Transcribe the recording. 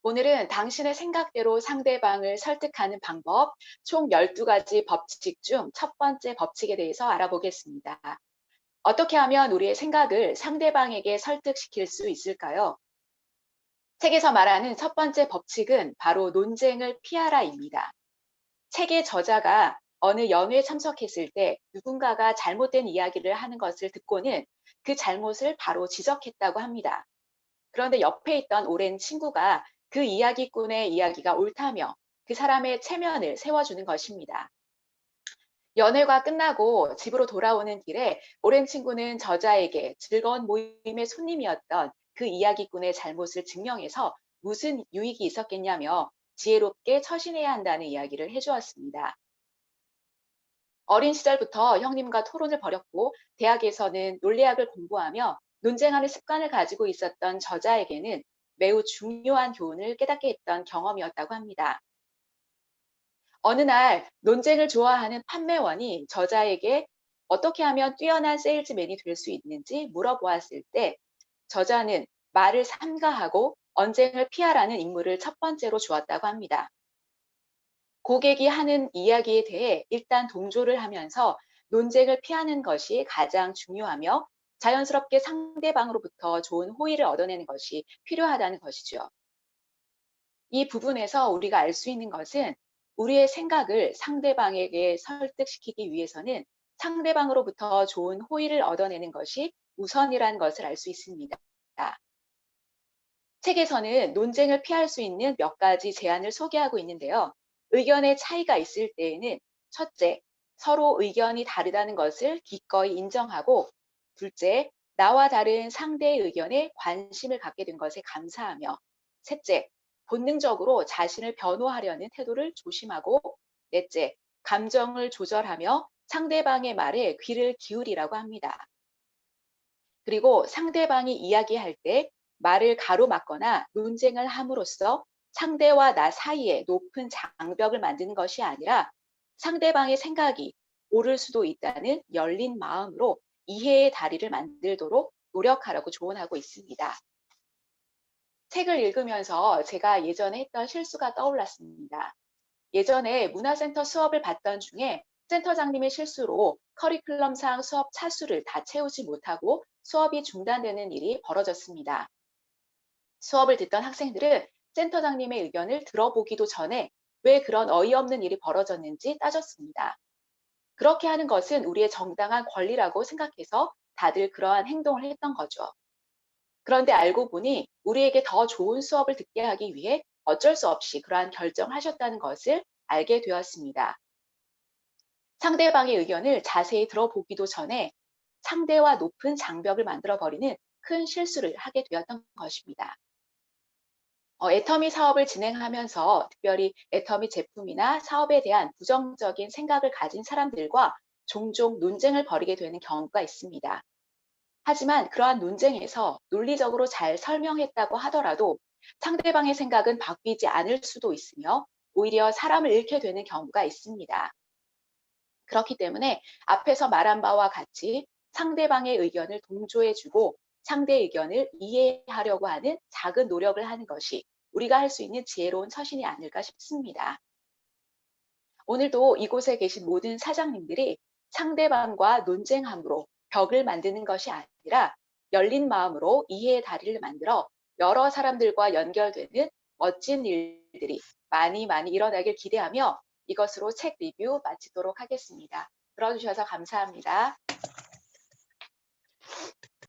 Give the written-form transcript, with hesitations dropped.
오늘은 당신의 생각대로 상대방을 설득하는 방법, 총 12가지 법칙 중 첫 번째 법칙에 대해서 알아보겠습니다. 어떻게 하면 우리의 생각을 상대방에게 설득시킬 수 있을까요? 책에서 말하는 첫 번째 법칙은 바로 논쟁을 피하라입니다. 책의 저자가 어느 연회에 참석했을 때 누군가가 잘못된 이야기를 하는 것을 듣고는 그 잘못을 바로 지적했다고 합니다. 그런데 옆에 있던 오랜 친구가 그 이야기꾼의 이야기가 옳다며 그 사람의 체면을 세워주는 것입니다. 연회가 끝나고 집으로 돌아오는 길에 오랜 친구는 저자에게 즐거운 모임의 손님이었던 그 이야기꾼의 잘못을 증명해서 무슨 유익이 있었겠냐며 지혜롭게 처신해야 한다는 이야기를 해주었습니다. 어린 시절부터 형님과 토론을 벌였고 대학에서는 논리학을 공부하며 논쟁하는 습관을 가지고 있었던 저자에게는 매우 중요한 교훈을 깨닫게 했던 경험이었다고 합니다. 어느 날 논쟁을 좋아하는 판매원이 저자에게 어떻게 하면 뛰어난 세일즈맨이 될 수 있는지 물어보았을 때 저자는 말을 삼가하고 언쟁을 피하라는 임무를 첫 번째로 주었다고 합니다. 고객이 하는 이야기에 대해 일단 동조를 하면서 논쟁을 피하는 것이 가장 중요하며 자연스럽게 상대방으로부터 좋은 호의를 얻어내는 것이 필요하다는 것이죠. 이 부분에서 우리가 알 수 있는 것은 우리의 생각을 상대방에게 설득시키기 위해서는 상대방으로부터 좋은 호의를 얻어내는 것이 우선이라는 것을 알 수 있습니다. 책에서는 논쟁을 피할 수 있는 몇 가지 제안을 소개하고 있는데요. 의견의 차이가 있을 때에는 첫째, 서로 의견이 다르다는 것을 기꺼이 인정하고 둘째, 나와 다른 상대의 의견에 관심을 갖게 된 것에 감사하며 셋째, 본능적으로 자신을 변호하려는 태도를 조심하고 넷째, 감정을 조절하며 상대방의 말에 귀를 기울이라고 합니다. 그리고 상대방이 이야기할 때 말을 가로막거나 논쟁을 함으로써 상대와 나 사이에 높은 장벽을 만드는 것이 아니라 상대방의 생각이 옳을 수도 있다는 열린 마음으로 이해의 다리를 만들도록 노력하라고 조언하고 있습니다. 책을 읽으면서 제가 예전에 했던 실수가 떠올랐습니다. 예전에 문화센터 수업을 받던 중에 센터장님의 실수로 커리큘럼상 수업 차수를 다 채우지 못하고 수업이 중단되는 일이 벌어졌습니다. 수업을 듣던 학생들은 센터장님의 의견을 들어보기도 전에 왜 그런 어이없는 일이 벌어졌는지 따졌습니다. 그렇게 하는 것은 우리의 정당한 권리라고 생각해서 다들 그러한 행동을 했던 거죠. 그런데 알고 보니 우리에게 더 좋은 수업을 듣게 하기 위해 어쩔 수 없이 그러한 결정을 하셨다는 것을 알게 되었습니다. 상대방의 의견을 자세히 들어보기도 전에 상대와 높은 장벽을 만들어버리는 큰 실수를 하게 되었던 것입니다. 애터미 사업을 진행하면서 특별히 애터미 제품이나 사업에 대한 부정적인 생각을 가진 사람들과 종종 논쟁을 벌이게 되는 경우가 있습니다. 하지만 그러한 논쟁에서 논리적으로 잘 설명했다고 하더라도 상대방의 생각은 바뀌지 않을 수도 있으며 오히려 사람을 잃게 되는 경우가 있습니다. 그렇기 때문에 앞에서 말한 바와 같이 상대방의 의견을 동조해주고 상대의 의견을 이해하려고 하는 작은 노력을 하는 것이 우리가 할 수 있는 지혜로운 처신이 아닐까 싶습니다. 오늘도 이곳에 계신 모든 사장님들이 상대방과 논쟁함으로 벽을 만드는 것이 아니라 열린 마음으로 이해의 다리를 만들어 여러 사람들과 연결되는 멋진 일들이 많이 많이 일어나길 기대하며 이것으로 책 리뷰 마치도록 하겠습니다. 들어주셔서 감사합니다.